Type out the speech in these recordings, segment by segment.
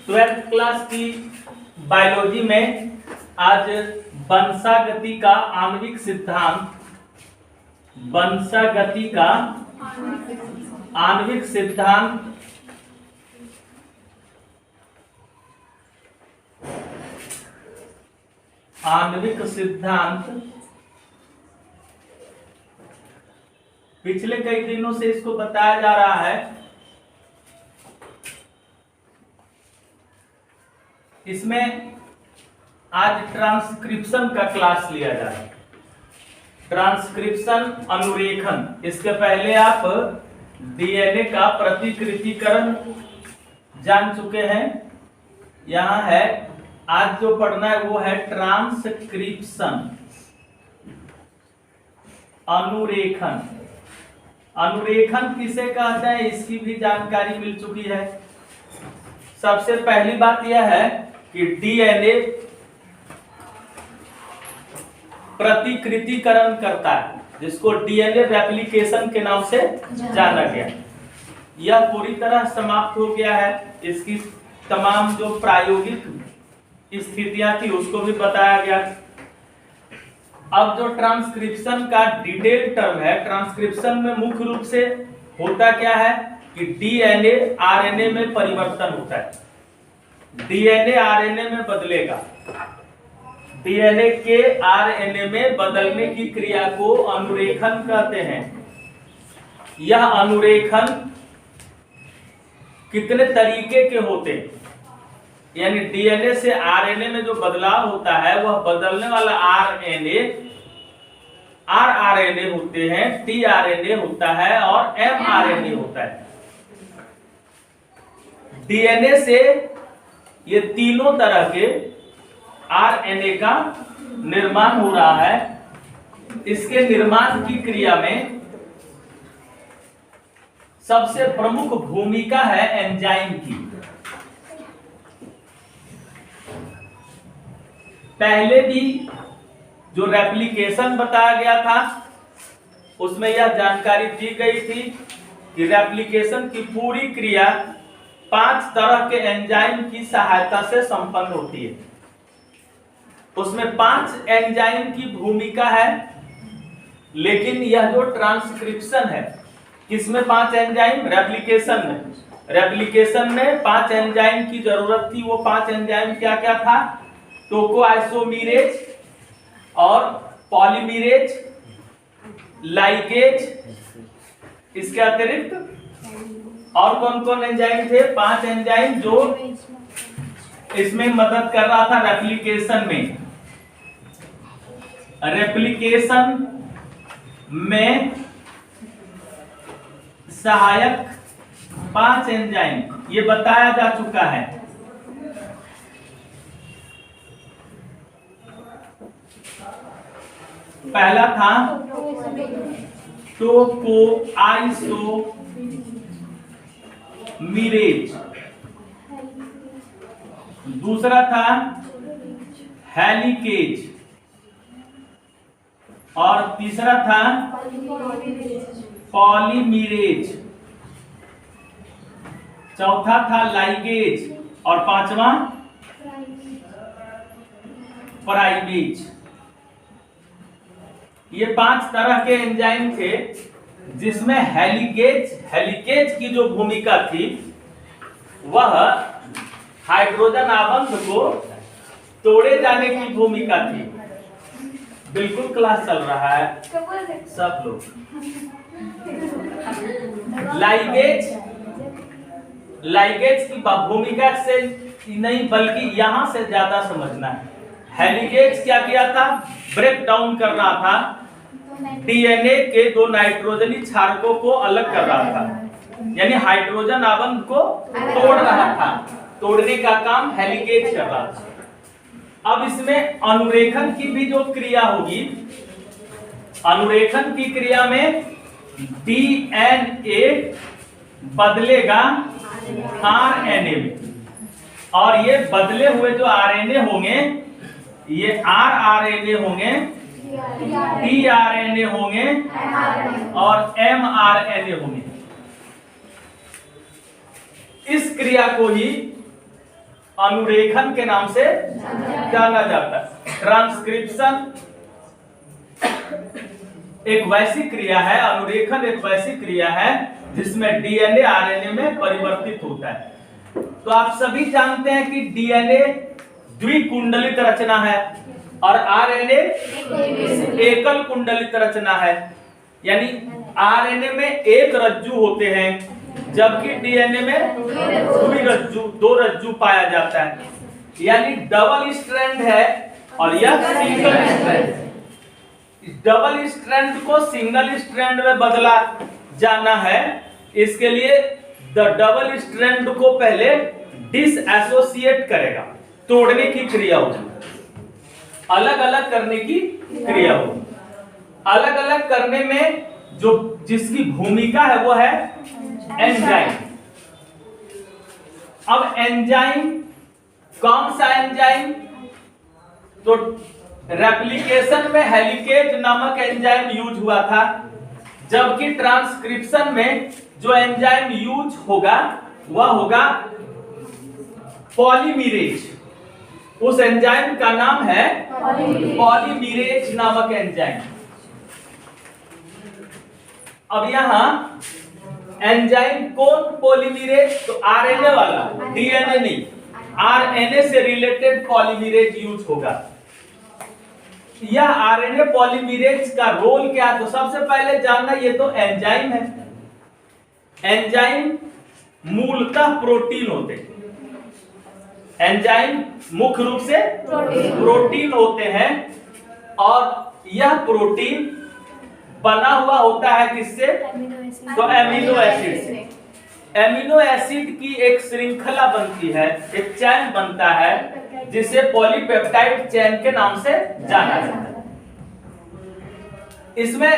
Twelfth class की biology में आज वंशागति का आणविक सिद्धांत, वंशागति का आणविक सिद्धांत पिछले कई दिनों से इसको बताया जा रहा है। इसमें आज ट्रांसक्रिप्शन का क्लास लिया जा रहा है। ट्रांसक्रिप्शन अनुरेखन। इसके पहले आप डीएनए का प्रतिकृतिकरण जान चुके हैं। यहां है आज जो पढ़ना है वो है ट्रांसक्रिप्शन अनुरेखन। अनुरेखन किसे कहते हैं इसकी भी जानकारी मिल चुकी है। सबसे पहली बात यह है कि डीएनए प्रतिकृतिकरण करता है, जिसको डीएनए रेप्लिकेशन के नाम से जाना गया। यह पूरी तरह समाप्त हो गया है। इसकी तमाम जो प्रायोगिक स्थितियां थी उसको भी बताया गया। अब जो ट्रांसक्रिप्शन का डिटेल टर्म है, ट्रांसक्रिप्शन में मुख्य रूप से होता क्या है कि डीएनए आरएनए में परिवर्तन होता है। डीएनए आरएनए में बदलेगा। डीएनए के आरएनए में बदलने की क्रिया को अनुरेखन कहते हैं। यह अनुरेखन कितने तरीके के होते हैं, यानी डीएनए से आरएनए में जो बदलाव होता है वह बदलने वाला आरएनए आरआरएनए होते हैं, टीआरएनए होता है और एमआरएनए होता है। डीएनए से ये तीनों तरह के आरएनए का निर्माण हो रहा है। इसके निर्माण की क्रिया में सबसे प्रमुख भूमिका है एंजाइम की। पहले भी जो रेप्लिकेशन बताया गया था उसमें यह जानकारी दी गई थी कि रेप्लिकेशन की पूरी क्रिया 5 तरह के एंजाइम की सहायता से संपन्न होती है। उसमें 5 एंजाइम की भूमिका है, लेकिन यह जो ट्रांसक्रिप्शन है किसमें 5 एंजाइम? रेप्लिकेशन में 5 एंजाइम की जरूरत थी। वो 5 एंजाइम क्या क्या था? टोकोआइसोमीरेज और पॉलीमीरेज, लाइगेज। इसके अतिरिक्त और कौन कौन एंजाइम थे? 5 एंजाइम जो इसमें मदद कर रहा था रेप्लिकेशन में। रेप्लिकेशन में सहायक 5 एंजाइम ये बताया जा चुका है। पहला था टोकोआइसोमीरेज, दूसरा था हेलिकेज और तीसरा था पॉलीमीरेज, चौथा था लाइगेज और पांचवा प्राइमेज। ये 5 तरह के एंजाइम थे, जिसमें हेलिकेज की जो भूमिका थी वह हाइड्रोजन आबंध को तोड़े जाने की भूमिका थी। बिल्कुल क्लास चल रहा है सब लोग। लाइगेज की भूमिका से नहीं बल्कि यहां से ज्यादा समझना है। हेलिकेज क्या किया था? ब्रेक डाउन कर रहा था, डीएनए के 2 नाइट्रोजनी क्षारकों को अलग कर रहा था, यानी हाइड्रोजन आबंध को तोड़ रहा था। तोड़ने का काम हेलिकेज कर रहा था। अब इसमें अनुरेखन की भी जो क्रिया होगी, अनुरेखन की क्रिया में डीएनए बदलेगा आरएनए में, और ये बदले हुए जो आरएनए होंगे ये आरआरएनए होंगे, टीआरएनए होंगे और एमआरएनए होंगे। इस क्रिया को ही अनुरेखन के नाम से जाना जाता है। ट्रांसक्रिप्शन एक वैसी क्रिया है, अनुरेखन एक वैसी क्रिया है जिसमें डीएनए आरएनए में परिवर्तित होता है। तो आप सभी जानते हैं कि डीएनए द्विकुंडलित रचना है और आरएनए एकल कुंडलित रचना है। यानी आरएनए में एक रज्जु होते हैं जबकि डीएनए में दो रज्जु पाया जाता है। यानी डबल स्ट्रैंड है और यह सिंगल स्ट्रैंड। डबल स्ट्रैंड को सिंगल स्ट्रैंड में बदला जाना है, इसके लिए द डबल स्ट्रैंड को पहले डिसएसोसिएट करेगा, तोड़ने की क्रिया होगी, अलग अलग करने की क्रिया होगी। अलग अलग करने में जो जिसकी भूमिका है वो है एंजाइम। अब एंजाइम कौन सा एंजाइम? तो रेप्लिकेशन में हेलिकेज नामक एंजाइम यूज हुआ था, जबकि ट्रांसक्रिप्शन में जो एंजाइम यूज होगा वह होगा पॉलीमरेज। उस एंजाइम का नाम है पॉलीमरेज नामक एंजाइम। अब यहां एंजाइम कौन पॉलीमरेज? तो आरएनए वाला, डीएनए नहीं, आरएनए से रिलेटेड पॉलीमरेज यूज होगा। यह आरएनए पॉलीमरेज का रोल क्या है? तो सबसे पहले जानना, ये तो एंजाइम है। एंजाइम मूलतः प्रोटीन होते हैं। एंजाइम मुख्य रूप से प्रोटीन होते हैं और यह प्रोटीन बना हुआ होता है किससे? तो एमिनो एसिड से। एमिनो एसिड की एक श्रृंखला बनती है, एक चैन बनता है जिसे पॉलीपेप्टाइड चैन के नाम से जाना जाता है। इसमें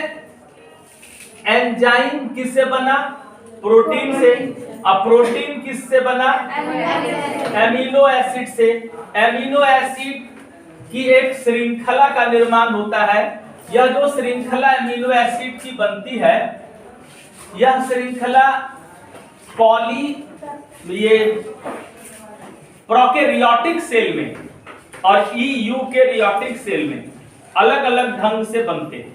एंजाइम किससे बना? प्रोटीन से। अब प्रोटीन किससे बना? एमिनो एसिड से। एमिनो एसिड की एक श्रृंखला का निर्माण होता है। यह जो श्रृंखला एमिनो एसिड की बनती है, यह श्रृंखला प्रोकैरियोटिक सेल में और यूकैरियोटिक सेल में अलग अलग ढंग से बनते हैं।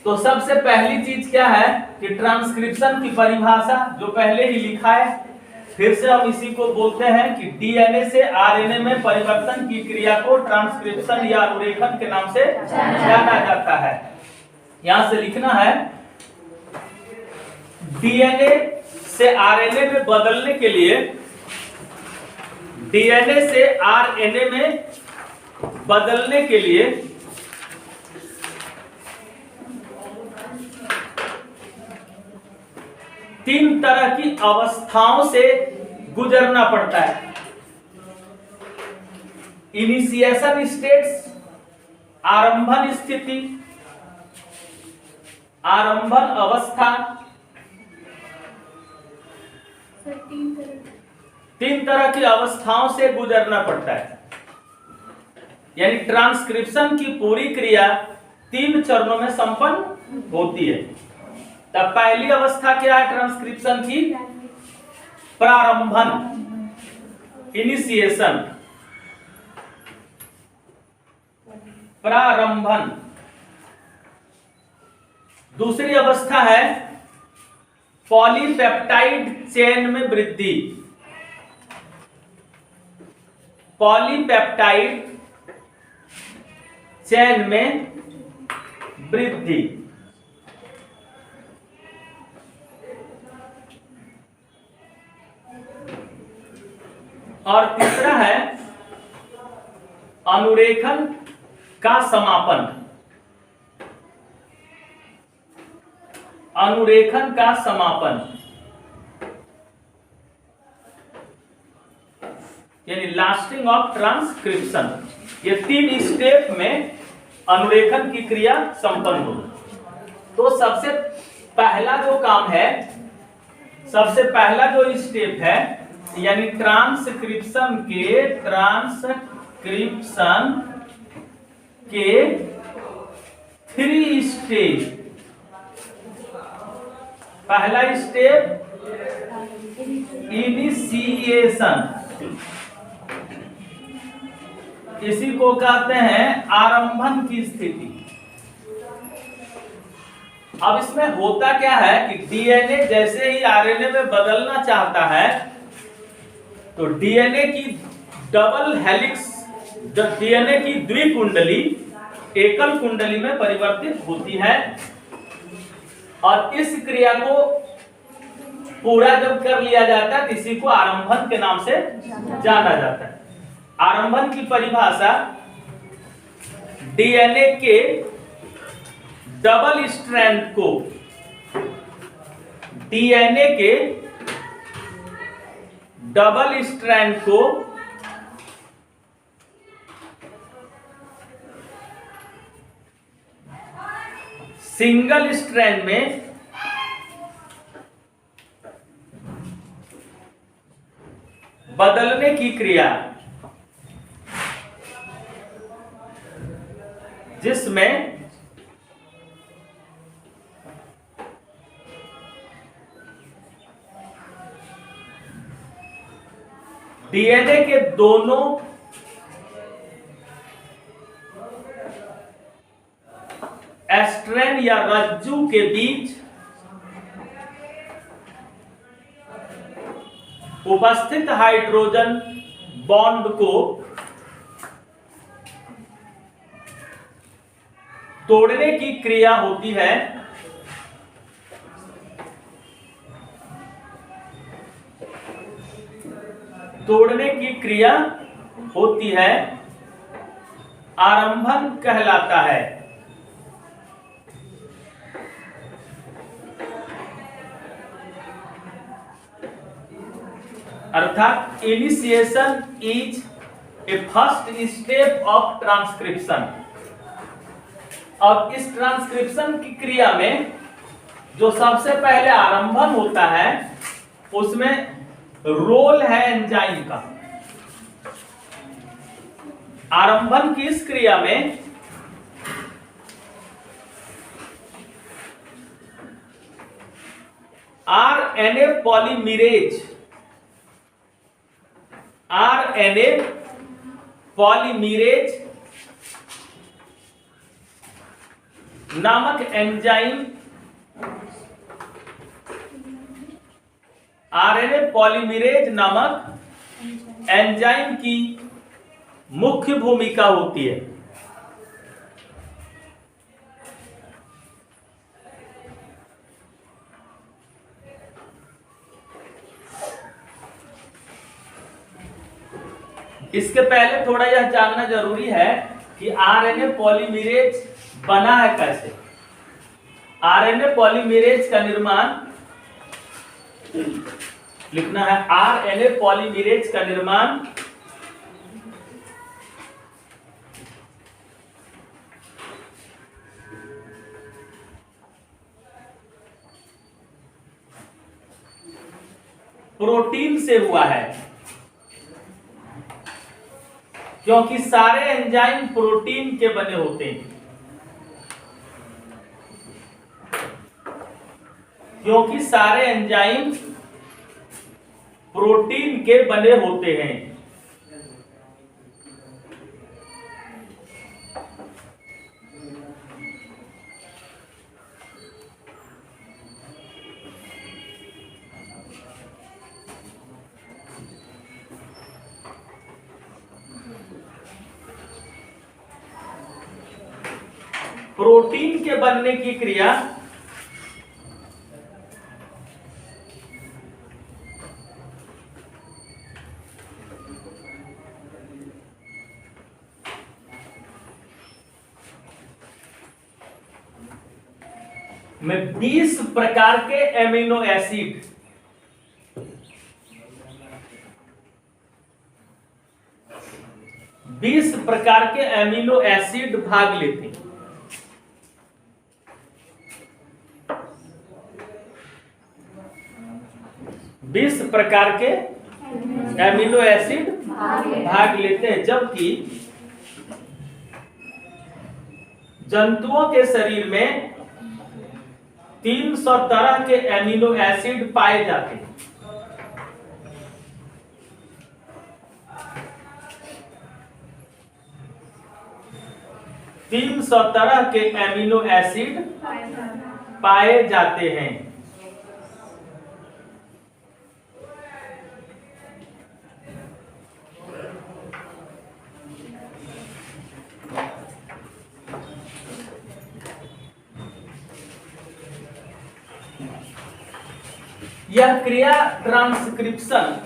तो सबसे पहली चीज क्या है कि ट्रांसक्रिप्शन की परिभाषा जो पहले ही लिखा है, फिर से हम इसी को बोलते हैं कि डीएनए से आरएनए में परिवर्तन की क्रिया को ट्रांसक्रिप्शन या अनुरेखन के नाम से जाना जाता है। यहां से लिखना है, डीएनए से आरएनए में बदलने के लिए, डीएनए से आरएनए में बदलने के लिए तीन तरह की अवस्थाओं से गुजरना पड़ता है। इनिशिएशन स्टेट्स, आरंभन स्थिति, आरंभन अवस्था। तीन तरह की अवस्थाओं से गुजरना पड़ता है। यानी ट्रांसक्रिप्शन की पूरी क्रिया तीन चरणों में संपन्न होती है। तब पहली अवस्था क्या है ट्रांसक्रिप्शन की? प्रारंभन, इनिशिएशन, प्रारंभन। दूसरी अवस्था है पॉलीपेप्टाइड चेन में वृद्धि। पॉलीपेप्टाइड चेन में वृद्धि। और तीसरा है अनुरेखन का समापन। अनुरेखन का समापन यानी लास्टिंग ऑफ ट्रांसक्रिप्शन। ये तीन स्टेप में अनुरेखन की क्रिया संपन्न हो। तो सबसे पहला जो काम है, सबसे पहला जो स्टेप है, यानी ट्रांसक्रिप्शन के 3 स्टेज। पहला स्टेप इनिशिएशन, इसी को कहते हैं आरंभन की स्थिति। अब इसमें होता क्या है कि डीएनए जैसे ही आरएनए में बदलना चाहता है तो डीएनए की डबल हेलिक्स, डीएनए की द्विकुंडली एकल कुंडली में परिवर्तित होती है और इस क्रिया को पूरा जब कर लिया जाता है इसी को आरंभन के नाम से जाना जाता है। आरंभन की परिभाषा डीएनए के डबल स्ट्रैंड को, डीएनए के डबल स्ट्रैंड को सिंगल स्ट्रैंड में बदलने की क्रिया, जिसमें डीएनए के दोनों स्ट्रैंड या रज्जु के बीच उपस्थित हाइड्रोजन बॉन्ड को तोड़ने की क्रिया होती है। तोड़ने की क्रिया होती है, आरंभन कहलाता है। अर्थात initiation is a first step of transcription. अब इस ट्रांसक्रिप्शन की क्रिया में जो सबसे पहले आरंभन होता है उसमें रोल है एंजाइम का। आरंभन की इस क्रिया में आरएनए पॉलीमरेज, आरएनए पॉलीमरेज नामक एंजाइम, आरएनए पॉलीमरेज नामक एंजाइम की मुख्य भूमिका होती है। इसके पहले थोड़ा यह जानना जरूरी है कि आरएनए पॉलीमरेज बना है कैसे। आरएनए पॉलीमरेज का निर्माण लिखना है। आरएनए पॉलीमरेज का निर्माण प्रोटीन से हुआ है, क्योंकि सारे एंजाइम प्रोटीन के बने होते हैं। क्योंकि सारे एंजाइम प्रोटीन के बने होते हैं। प्रोटीन के बनने की क्रिया में 20 प्रकार के एमिनो एसिड, 20 प्रकार के एमिनो एसिड भाग लेते हैं। बीस प्रकार के एमिनो एसिड भाग लेते हैं, जबकि जंतुओं के शरीर में 300 तरह के एमिनो एसिड पाए जाते हैं। 300 तरह के एमिनो एसिड पाए जाते हैं। यह क्रिया ट्रांसक्रिप्शन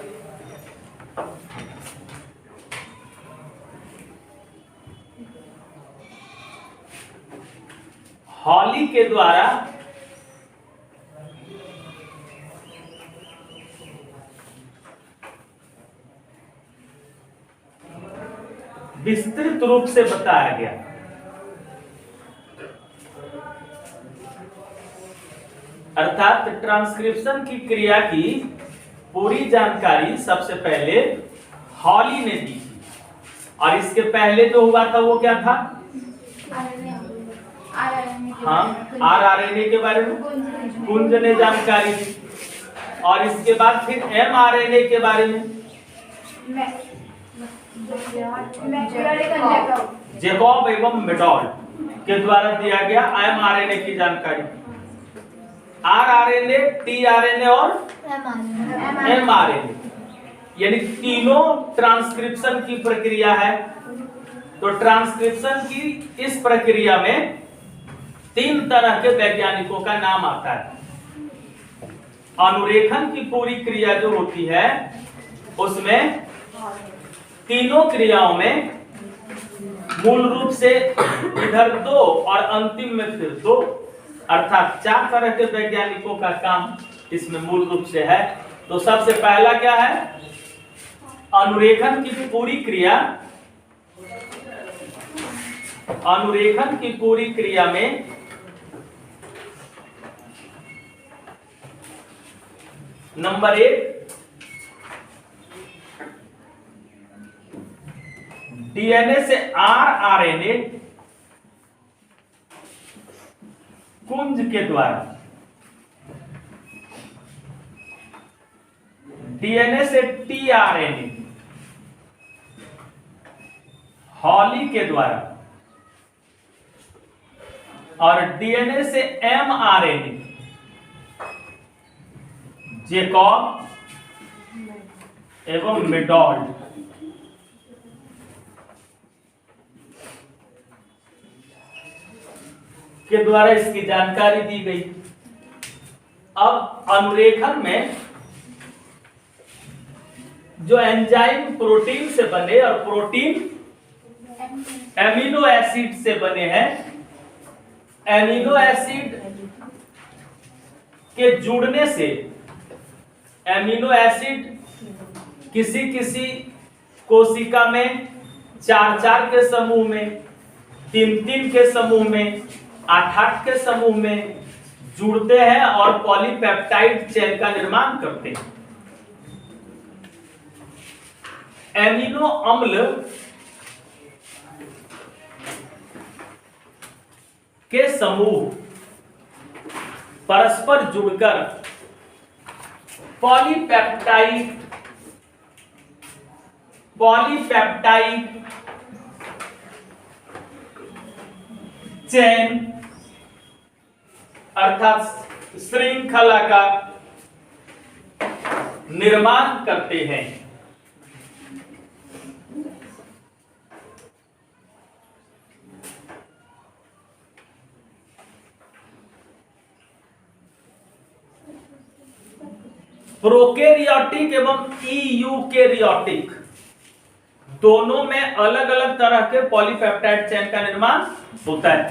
हॉली के द्वारा विस्तृत रूप से बताया गया। अर्थात ट्रांसक्रिप्शन की क्रिया की पूरी जानकारी सबसे पहले हॉली ने दी थी, और इसके पहले जो हुआ था वो क्या था? हाँ, आरआरएनए के बारे में कुंज ने जानकारी दी, और इसके बाद फिर एमआरएनए के बारे में जैकब एवं मेडॉल के द्वारा दिया गया एमआरएनए की जानकारी। आरआरएनए, टीआरएनए और एमआरएनए, यानी तीनों ट्रांसक्रिप्शन की प्रक्रिया है। तो ट्रांसक्रिप्शन की इस प्रक्रिया में 3 तरह के वैज्ञानिकों का नाम आता है। अनुरेखन की पूरी क्रिया जो होती है उसमें तीनों क्रियाओं में मूल रूप से इधर 2 और अंतिम में फिर 2, अर्थात 4 तरह के वैज्ञानिकों का काम इसमें मूल रूप से है। तो सबसे पहला क्या है? अनुरेखन की पूरी क्रिया। अनुरेखन की पूरी क्रिया में नंबर 1 डीएनए से आरआरएनए कुंज के द्वारा, डीएनए से टीआरएनए हॉली के द्वारा, और डीएनए से एमआरएनए जैकब एवं मेडॉल के द्वारा इसकी जानकारी दी गई। अब अनुरेखन में जो एंजाइम प्रोटीन से बने और प्रोटीन एमिनो एसिड से बने हैं, एमिनो एसिड के जुड़ने से एमिनो एसिड किसी किसी कोशिका में 4-4 के समूह में, 3-3 के समूह में, 8-8 के समूह में जुड़ते हैं और पॉलीपेप्टाइड चेन का निर्माण करते हैं। एमिनो अम्ल के समूह परस्पर जुड़कर पॉलीपेप्टाइड चेन अर्थात श्रृंखला का निर्माण करते हैं। प्रोकैरियोटिक एवं यूकैरियोटिक दोनों में अलग अलग तरह के पॉलीपेप्टाइड चेन का निर्माण होता है।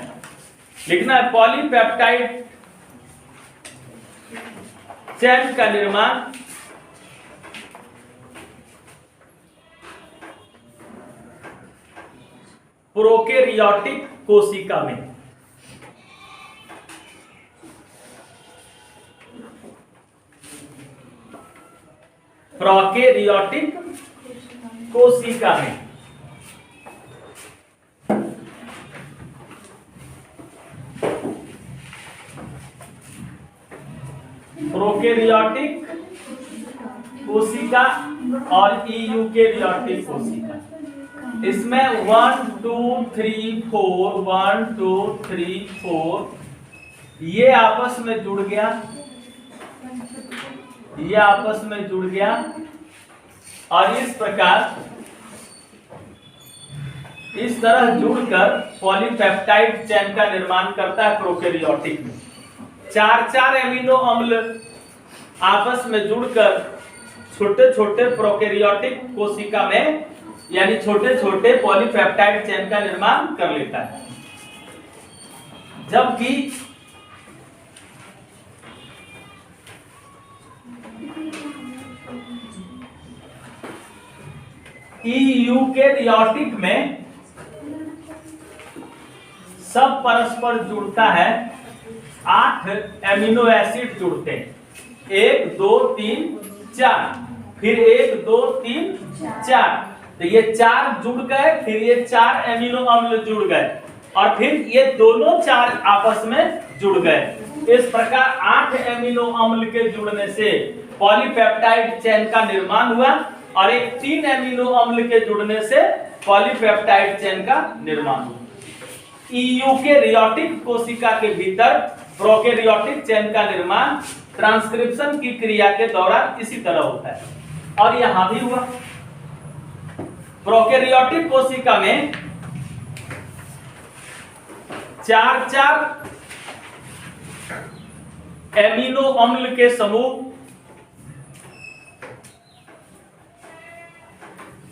लिखना है पॉलीपेप्टाइड चेन का निर्माण प्रोकैरियोटिक कोशिका में, प्रोकैरियोटिक कोशिका में प्रोकैरियोटिक कोशिका और यूकैरियोटिक कोशिका। इसमें 1 2 3 4 1 2 3 4 ये आपस में जुड़ गया, ये आपस में जुड़ गया और इस प्रकार इस तरह जुड़कर पॉलीपेप्टाइड चेन का निर्माण करता है प्रोकैरियोटिक में। 4 एमिनो अम्ल आपस में जुड़कर छोटे छोटे प्रोकैरियोटिक कोशिका में यानी छोटे छोटे पॉलीपेप्टाइड चेन का निर्माण कर लेता है, जबकि यूकेरियोटिक में सब परस्पर जुड़ता है। 8 एमिनो एसिड जुड़ते हैं, 1 2 3 4, फिर 1 2 3 4, तो ये 4 जुड़ गए, फिर ये 4 एमिनो अम्ल जुड़ गए और फिर ये दोनों 4 आपस में जुड़ गए। इस प्रकार 8 एमिनो अम्ल के जुड़ने से पॉलीपेप्टाइड चेन का निर्माण हुआ और एक 3 एमिनो अम्ल के जुड़ने से पॉलीपेप्टाइड चेन का निर्माण हुआ। यूकेरियोटिक कोशिका के भीतर प्रोकैरियोटिक चेन का निर्माण ट्रांसक्रिप्शन की क्रिया के दौरान इसी तरह होता है और यहां भी हुआ। प्रोकैरियोटिक कोशिका में 4 एमिनो अम्ल के समूह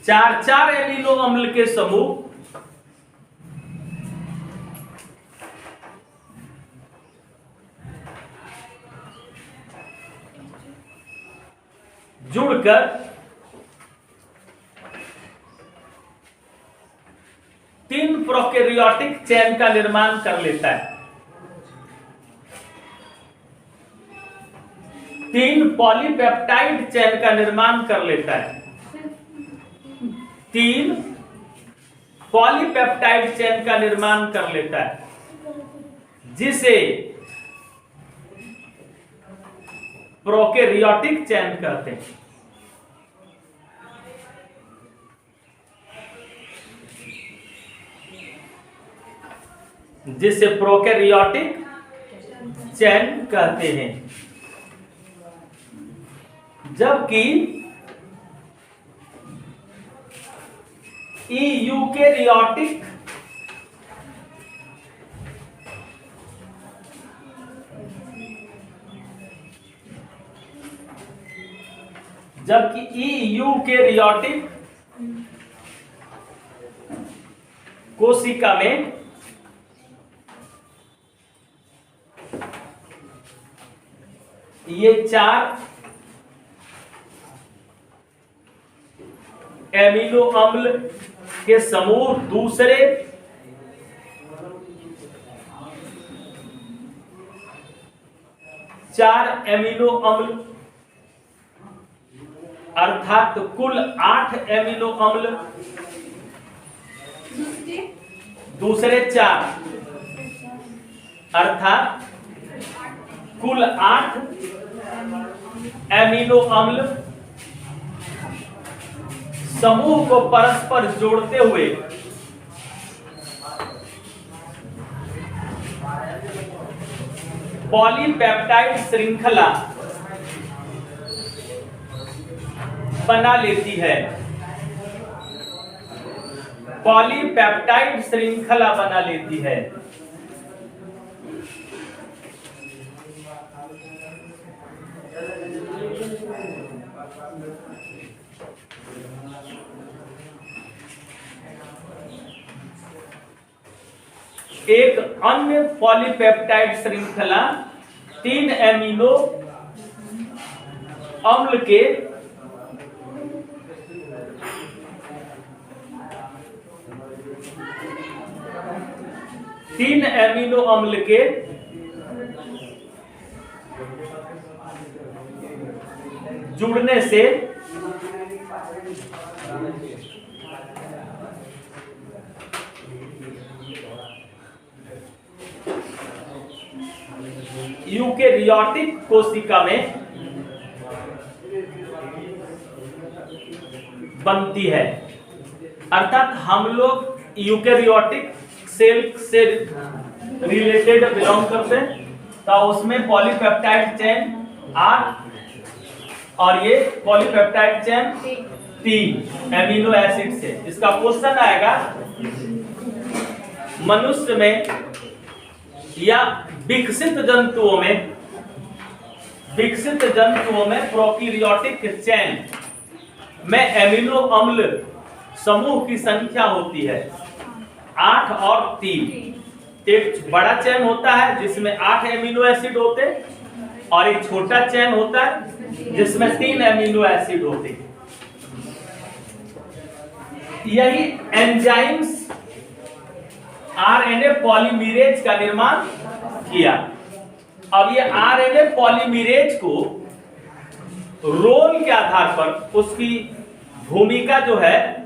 4 एमिनो अम्ल के समूह जुड़कर 3 प्रोकैरियोटिक चेन का निर्माण कर लेता है। 3 पॉलीपेप्टाइड चेन का निर्माण कर लेता है। 3 पॉलीपेप्टाइड चेन का निर्माण कर लेता है, जिसे प्रोकैरियोटिक चेन कहते हैं। जिसे प्रोकैरियोटिक चेन कहते हैं, जबकि यूकेरियोटिक कोशिका में ये 4 एमिनो अम्ल के समूह दूसरे 4 एमिनो अम्ल अर्थात कुल 8 एमिनो अम्ल दूसरे 4 अर्थात कुल 8 एमिनो अम्ल समूह को परस्पर जोड़ते हुए पॉलीपेप्टाइड श्रृंखला बना लेती है। पॉलीपेप्टाइड श्रृंखला बना लेती है। एक अन्य पॉलीपेप्टाइड श्रृंखला 3 एमिनो अम्ल के जुड़ने से यूकेरियोटिक कोशिका में बनती है। अर्थात हम लोग यूकेरियोटिक सेल से रिलेटेड बिलोंग करते हैं, तो उसमें पॉलीपेप्टाइड चेन 8 और ये पॉलीपेप्टाइड चेन 3 एमिनो एसिड से। इसका क्वेश्चन आएगा मनुष्य में या विकसित जंतुओं में प्रोकैरियोटिक चेन में एमिनो अम्ल समूह की संख्या होती है 8 और 3। एक बड़ा चेन होता है जिसमें 8 एमिनो एसिड होते और एक छोटा चेन होता है जिसमें 3 एमिनो एसिड होते। यही एंजाइम्स आरएनए पॉलीमरेज का निर्माण किया। अब ये आरएनए पॉलीमरेज को रोल के आधार पर उसकी भूमिका जो है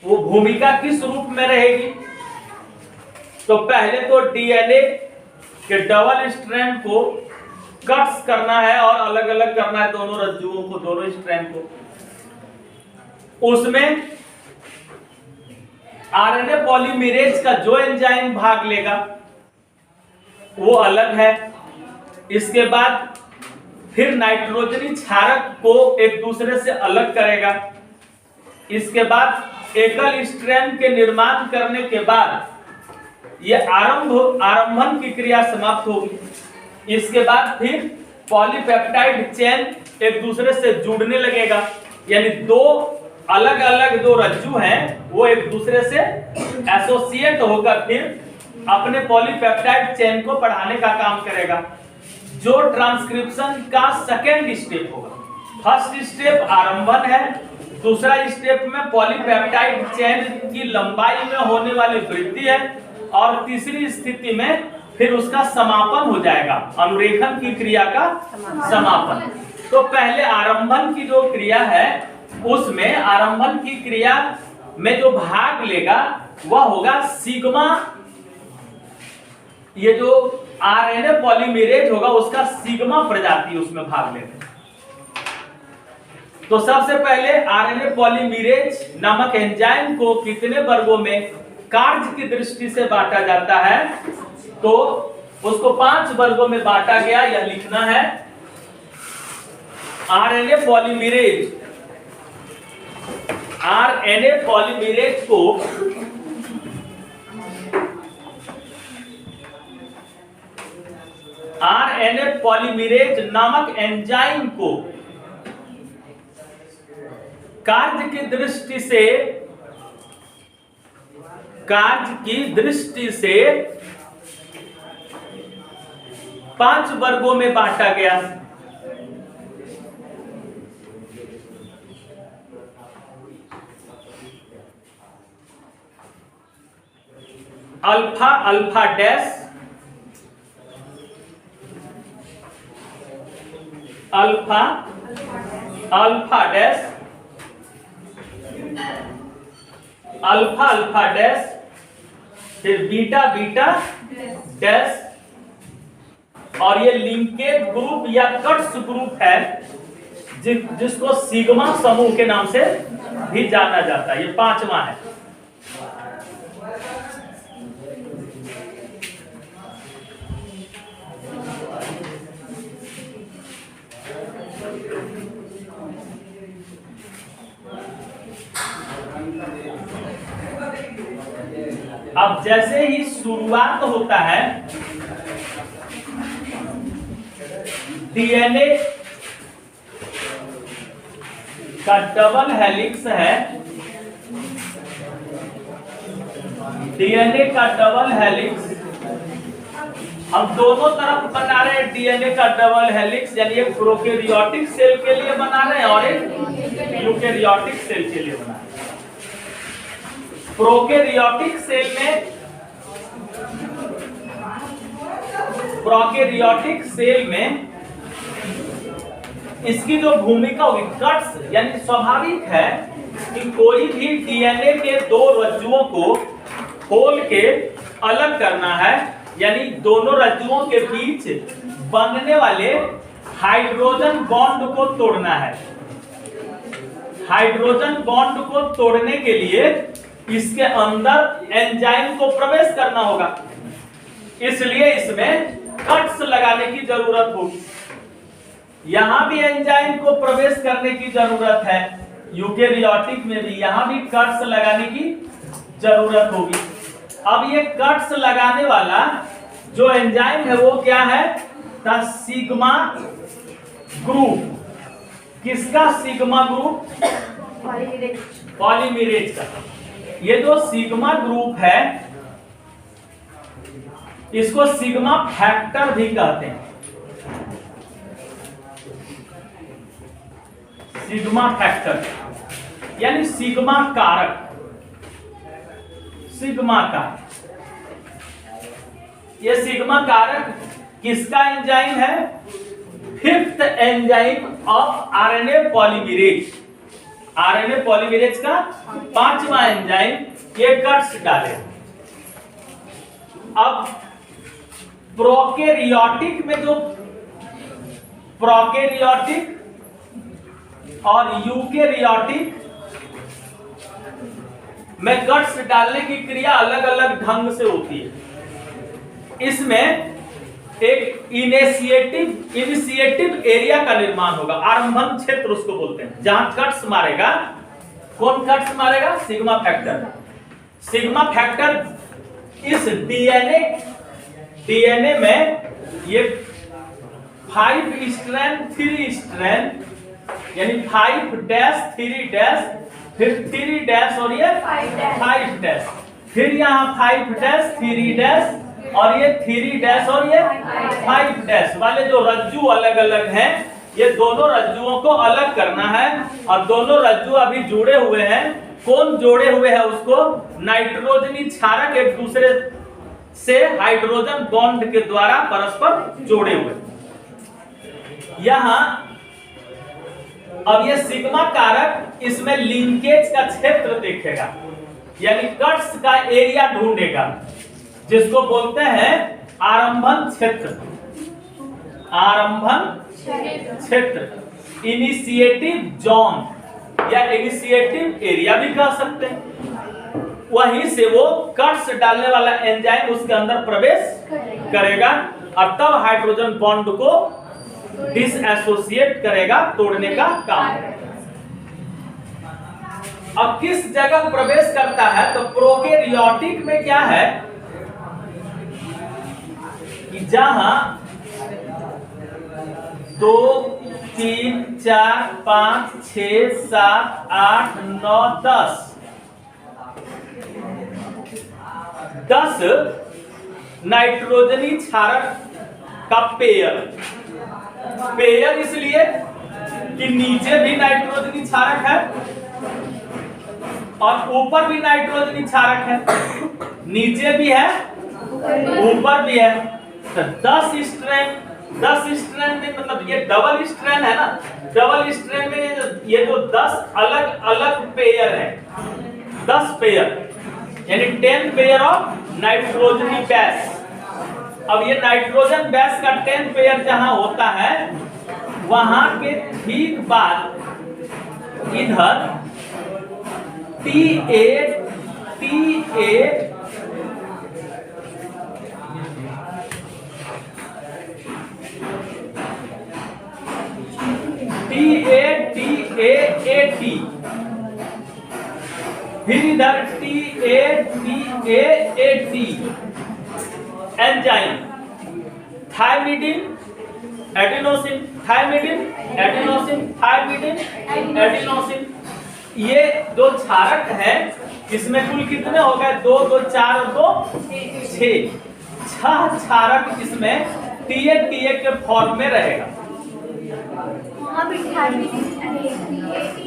वो भूमिका किस रूप में रहेगी, तो पहले तो डीएनए के डबल स्ट्रैंड को कट्स करना है और अलग अलग करना है दोनों रज्जुओं को, दोनों स्ट्रैंड को। उसमें आरएनए पॉलीमरेज का जो एंजाइम भाग लेगा वो अलग है। इसके बाद फिर नाइट्रोजनी क्षारक को एक दूसरे से अलग करेगा। इसके बाद एकल स्ट्रैंड के निर्माण करने के बाद ये आरंभन की क्रिया समाप्त होगी। इसके बाद फिर पॉलीपेप्टाइड चेन एक दूसरे से जुड़ने लगेगा, यानी दो अलग अलग जो रज्जु हैं वो एक दूसरे से एसोसिएट होकर फिर अपने पॉलीपेप्टाइड चेन को बढ़ाने का काम करेगा, जो ट्रांसक्रिप्शन का सेकेंड स्टेप होगा। फर्स्ट स्टेप आरंभन है, दूसरा स्टेप में पॉलीपेप्टाइड चेन की लंबाई में होने वाली वृद्धि है और तीसरी स्थिति में फिर उसका समापन हो जाएगा, अनुरेखन की क्रिया का समापन। तो पहले आरंभन की जो क्रिया है उसमें आरंभन की क्रिया में जो भाग लेगा वह होगा सिग्मा। ये जो आरएनए पॉलीमरेज होगा उसका सिग्मा प्रजाति उसमें भाग लेगा। तो सबसे पहले आरएनए पॉलीमरेज नामक एंजाइम को कितने वर्गों में कार्य की दृष्टि से बांटा जाता है, तो उसको 5 वर्गों में बांटा गया। यह लिखना है आरएनए पॉलीमरेज को आरएनए पॉलीमरेज नामक एंजाइम को कार्य की दृष्टि से 5 वर्गों में बांटा गया। Alpha alpha dash, alpha alpha dash, alpha alpha dash, फिर बीटा बीटा डैश, और ये लिंकेज ग्रुप या कट्स ग्रुप है जिसको सिग्मा समूह के नाम से भी जाना जाता है। ये 5वां है। अब जैसे ही शुरुआत होता है डीएनए का डबल हेलिक्स है, डीएनए का डबल हेलिक्स हम दोनों तरफ बना रहे हैं। डीएनए का डबल हेलिक्स यानी एक प्रोकैरियोटिक सेल के लिए बना रहे हैं और एक यूकेरियोटिक सेल के लिए बना रहे हैं। प्रोकैरियोटिक सेल में इसकी जो भूमिका होगी कट्स, यानी स्वाभाविक है कि कोई भी डीएनए के 2 रज्जुओं को खोल के अलग करना है, यानी दोनों रज्जुओं के बीच बनने वाले हाइड्रोजन बॉन्ड को तोड़ना है। हाइड्रोजन बॉन्ड को तोड़ने के लिए इसके अंदर एंजाइम को प्रवेश करना होगा, इसलिए इसमें कट्स लगाने की जरूरत होगी। यहां भी एंजाइम को प्रवेश करने की जरूरत है, यूकेरियोटिक में भी यहां भी कट्स लगाने की जरूरत होगी। अब ये कट्स लगाने वाला जो एंजाइम है वो क्या है? The sigma group. किसका सिग्मा ग्रुप? पॉलीमरेज का। ये जो सिग्मा ग्रुप है इसको सिग्मा फैक्टर भी कहते हैं। सिग्मा फैक्टर यानी सिग्मा कारक। सिग्मा कारक, ये सिग्मा कारक किसका एंजाइम है? Fifth enzyme of RNA polymerase. RNA polymerase का 5वां एंजाइम ये कट्स डाले। अब प्रोकैरियोटिक में जो प्रोकैरियोटिक और यूकेरियोटिक में कट्स डालने की क्रिया अलग अलग ढंग से होती है। इसमें एक इनिशिएटिव एरिया का निर्माण होगा, आरंभन क्षेत्र उसको बोलते हैं, जहां कट्स मारेगा। कौन कट्स मारेगा? Sigma factor. सिग्मा फैक्टर इस डीएनए में ये 5 स्ट्रैंड 3 स्ट्रैंड यानी 5' 3' फिर 3' और ये 5' फिर यहाँ 5' 3' और ये 3' और ये 5' वाले जो रज्जू अलग अलग हैं, ये दोनों रज्जुओं को अलग करना है। और दोनों रज्जू अभी जुड़े हुए हैं। कौन जोड़े हुए हैं? उसको नाइट्रोजनी क्षारक एक दूसरे से हाइड्रोजन बॉन्ड के द्वारा परस्पर जोड़े हुए। यहां अब ये सिग्मा कारक इसमें लिंकेज का क्षेत्र देखेगा, यानी कट्स का एरिया ढूंढेगा, जिसको बोलते हैं आरंभन क्षेत्र। आरंभन क्षेत्र, इनिशिएटिव जोन या इनिशिएटिव एरिया भी कह सकते हैं। वहीं से वो कट्स डालने वाला एंजाइम उसके अंदर प्रवेश करेगा और तब हाइड्रोजन बॉन्ड को डिसएसोसिएट करेगा, तोड़ने का काम। अब किस जगह प्रवेश करता है? तो प्रोकैरियोटिक में क्या है कि जहां 2 3 4 5 6 7 8 9 10 नाइट्रोजनी क्षारक का पेयर इसलिए कि नीचे भी नाइट्रोजनी क्षारक है और ऊपर भी नाइट्रोजनी क्षारक है। नीचे भी है, ऊपर भी है। तो 10 स्ट्रैंड में मतलब ये डबल स्ट्रैंड है ना, डबल स्ट्रैंड में ये जो 10 अलग अलग पेयर है, 10 पेयर यानी 10 पेयर ऑफ नाइट्रोजनी बेस। अब ये नाइट्रोजन बेस का 10 पेयर जहां होता है, वहां के ठीक बाद इधर T8 फिर इधर T8 enzyme thymidine adenosine, thymidine adenosine, thymidine adenosine. ये दो क्षारक हैं, इसमें कुल कितने हो गए? 2 2 4 और 2 6 क्षारक इसमें TA के फॉर्म में रहेगा।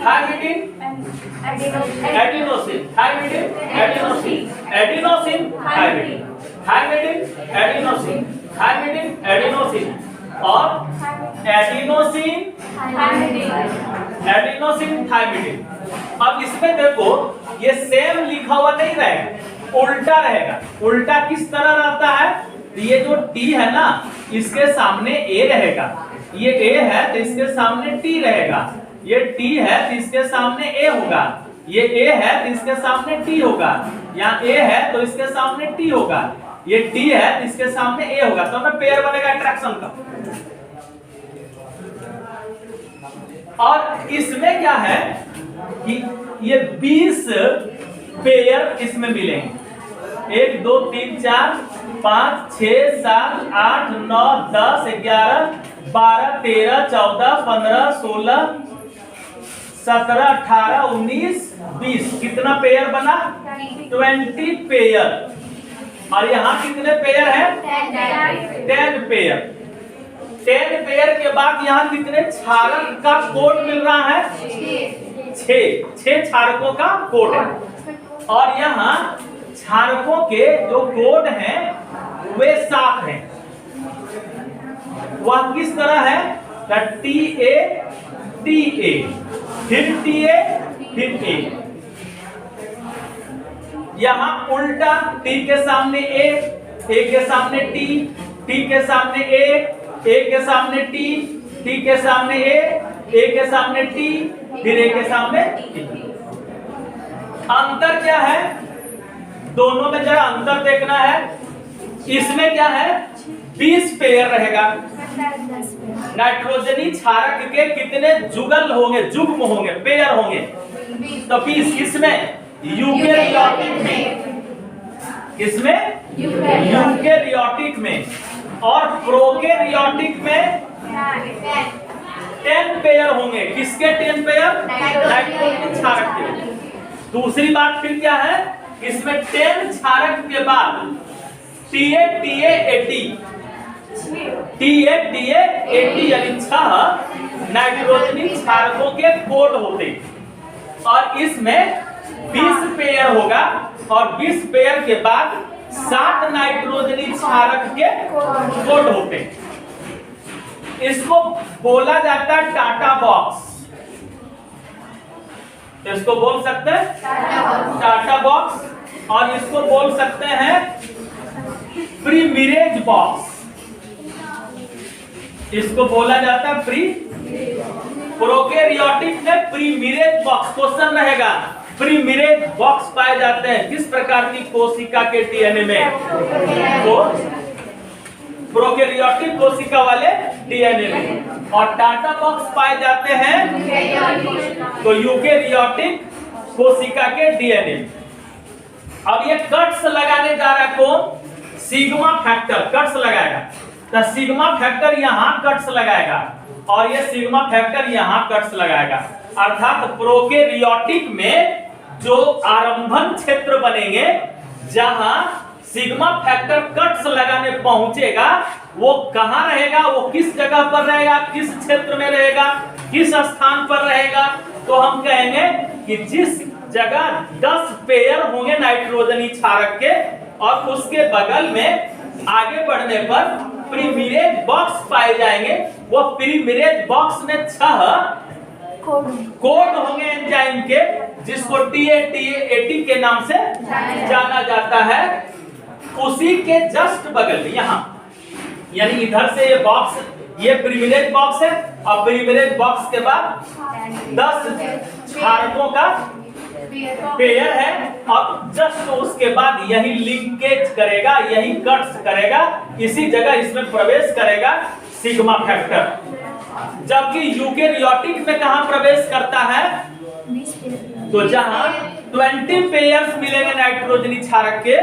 Thymidine adenosine, thymidine adenosine, adenosine thymidine, thymidine adenosine, thymidine adenosine और एडिनोसिन एडिनोसिन थायमिडिन। अब इसमें देखो ये सेम लिखा हुआ नहीं रहेगा, उल्टा रहेगा। उल्टा किस तरह रहता है? ये जो T है ना, इसके सामने A रहेगा, ये A है तो इसके सामने T रहेगा। ये T है तो इसके सामने A होगा, ये A है तो इसके सामने T होगा, यहाँ A है तो इसके सामने T होगा, ये T है तो इसके सामने A होगा, तो ना पेयर बनेगा अट्रैक्शन का। और इसमें क्या है कि ये 20 पेयर इसमें मिलेंगे, 1 2 3 4 5 6 7 8 9 10 11 12 13 14 15 16 17 18 19 20, कितना पेयर बना? 20 पेयर। और यहाँ कितने पेयर है? 10 पेयर। 10 पेयर के बाद यहाँ कितने क्षारक का कोड मिल रहा है? 6 क्षारकों का कोड है। और यहाँ क्षारकों के जो कोड हैं वे 7 हैं। वह किस तरह है? TA TA फिर TA फिर A। यहाँ उल्टा T के सामने A के सामने T के सामने A के सामने T के सामने A के सामने T फिर A के सामने T। अंतर क्या है? दोनों में जरा अंतर देखना है। इसमें क्या है? 20 पेयर रहेगा। नाइट्रोजनी क्षारक के कितने जुगल होंगे, जुग्म होंगे, पेयर होंगे? तो 20। किसमें? यूकेरियोटिक में। किसमें? यूकेरियोटिक में। और प्रोकैरियोटिक में 10 पेयर होंगे। किसके 10 पेयर? नाइट्रोजन क्षारक के। दूसरी बात फिर क्या है? इसमें 10 क्षारक के बाद TA TA AT यानी 6 नाइट्रोजनी क्षारकों के कोड होते। और इसमें 20 पेयर होगा और 20 पेयर के बाद 7 नाइट्रोजनी क्षारक के कोड होते। इसको बोला जाता है टाटा बॉक्स। इसको बोल सकते हैं टाटा बॉक्स, और इसको बोल सकते हैं प्रीमिरेज बॉक्स। इसको बोला जाता है प्रोकैरियोटिक में प्रीमिरेज बॉक्स। क्वेश्चन रहेगा प्रीमिरेज बॉक्स पाए जाते हैं किस प्रकार की कोशिका के डीएनए में? तो प्रोकैरियोटिक कोशिका वाले डीएनए में। और टाटा बॉक्स पाए जाते हैं तो यूकेरियोटिक कोशिका के डीएनए। अब ये कट्स लगाने जा रहा है कौन? सिग्मा फैक्टर कट्स लगाएगा। तो सिग्मा फैक्टर यहाँ कट्स लगाएगा और ये सिग्मा फैक्टर यहाँ कट्स लगाएगा। अर्थात प्रोकैरियोटिक में जो आरंभन क्षेत्र बनेंगे जहां सिग्मा फैक्टर कट्स लगाने पहुंचेगा, वो कहां रहेगा? वो किस जगह पर रहेगा? किस क्षेत्र में रहेगा? किस स्थान पर रहेगा? तो हम कहेंगे कि जिस जगह 10 पेयर होंगे नाइट्रोजनी क्षारक के और उसके बगल में आगे बढ़ने पर प्रीमिरेज बॉक्स पाए जाएंगे, वो प्रीमिरेज बॉक्स में 6 कोड होंगे एंजाइम के, जिसको TA TA AT के नाम से जाना जाता है। उसी के जस्ट बगल में यहाँ, यानी इधर से ये बॉक्स, ये प्रीमिरेज बॉक्स है और प्रीमिरेज बॉक्स के बाद 10 क्षारकों का पेयर है और जस्ट उसके बाद यही लिंकेज करेगा, यही कट्स करेगा, इसी जगह इसमें प्रवेश करेगा सिग्मा फैक्टर। जबकि यूकेरियोटिक में कहां प्रवेश करता है? तो जहां 20 पेयर्स मिलेंगे नाइट्रोजनी क्षारक के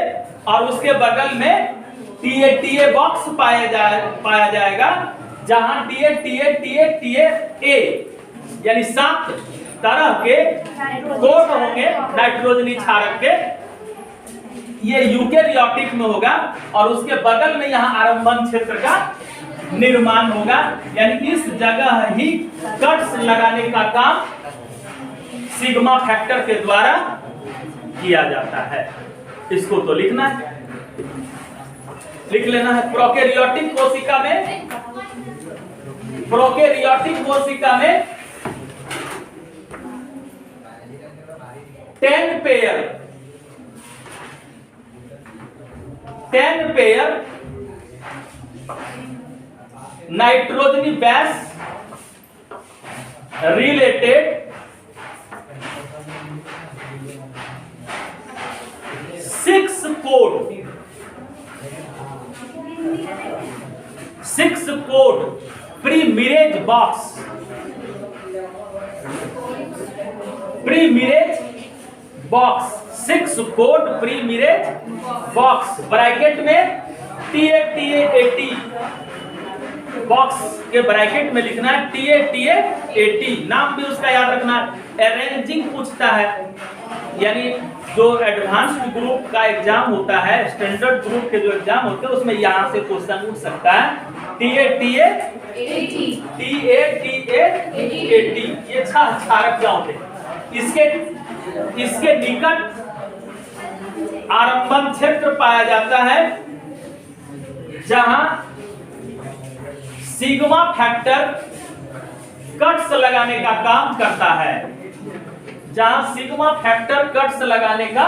और उसके बगल में TA TA बॉक्स पाया जाएगा, जहां TA TA TA TA A यानी 7 तरह के कोड होंगे नाइट्रोजनी क्षारक के। ये यूकेरियोटिक में होगा और उसके बगल में यहाँ आरंभन क्षेत्र का निर्माण होगा। यानी इस जगह ही कट्स लगाने का काम सिग्मा फैक्टर के द्वारा किया जाता है। इसको तो लिखना है, लिख लेना है। प्रोकैरियोटिक कोशिका में, प्रोकैरियोटिक कोशिका में 10 पेयर नाइट्रोजनी base related six code pre-marriage box six code pre-marriage box bracket में TA80 बॉक्स के ब्रैकेट में लिखना है TA80 नाम भी उसका याद रखना है। अरेंजिंग पूछता है, यानी जो एडवांस्ड ग्रुप का एग्जाम होता है, स्टैंडर्ड ग्रुप के जो एग्जाम होते हैं उसमें यहाँ से क्वेश्चन उठ सकता है। TA80 ये क्षारक क्या होते हैं? इसके निकट आरंभन क्षेत्र पाया जाता है जहां सिग्मा फैक्टर कट्स लगाने का काम करता है, जहां सिग्मा फैक्टर कट्स लगाने का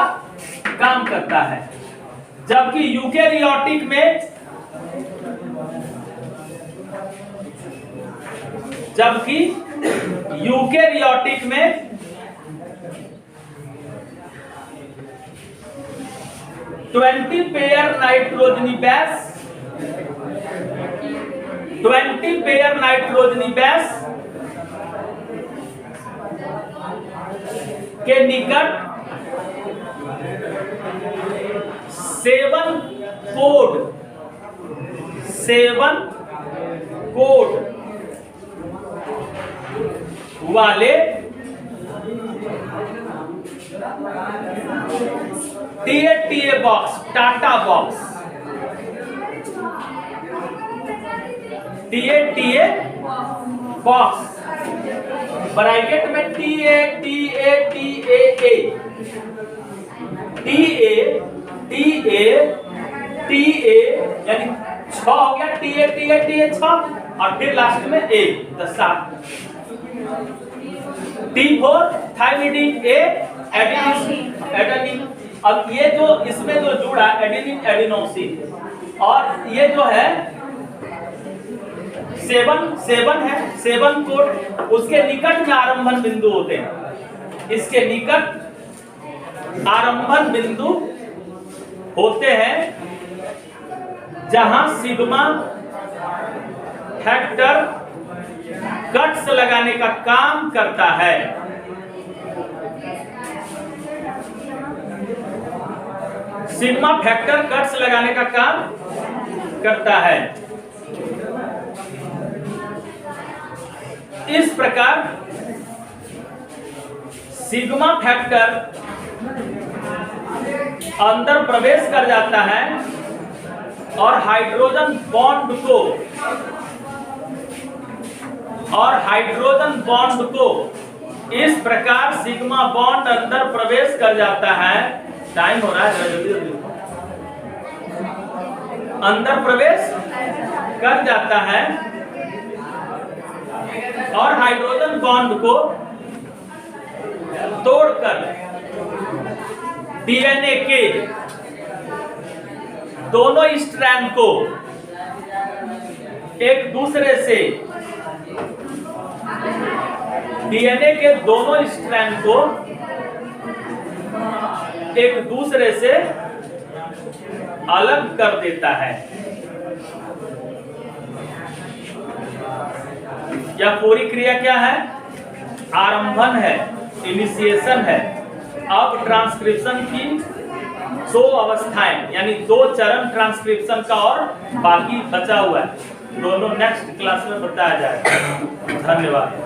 काम करता है। जबकि यूकेरियोटिक में 20 पेयर नाइट्रोजनी बेस के निकट 7 कोड वाले TA box, TATA box, TA box bracket में TA यानी 6 हो गया, TA 6 और फिर लास्ट में A 7 T4 thymidine A adenine. अब ये जो इसमें जो जुड़ा एडेनिन एडिनोसिन और ये जो है 7 है, 7 कोड उसके निकट में आरंभन बिंदु होते हैं। इसके निकट आरंभन बिंदु होते हैं जहां सिग्मा फैक्टर कट्स लगाने का काम करता है। सिग्मा फैक्टर कट्स लगाने का काम करता है। इस प्रकार सिग्मा फैक्टर अंदर प्रवेश कर जाता है और हाइड्रोजन बॉन्ड को इस प्रकार सिग्मा बॉन्ड अंदर प्रवेश कर जाता है। टाइम हो रहा है, जल्दी अंदर प्रवेश कर जाता है और हाइड्रोजन बॉन्ड को तोड़कर डीएनए के दोनों स्ट्रैंड को एक दूसरे से डीएनए के दोनों स्ट्रैंड को एक दूसरे से अलग कर देता है। यह पूरी क्रिया क्या है? आरंभन है, इनिशिएशन है। अब ट्रांसक्रिप्शन की 2 अवस्थाएं यानी 2 चरण ट्रांसक्रिप्शन का और बाकी बचा हुआ है, दोनों नेक्स्ट क्लास में बताया जाएगा। धन्यवाद।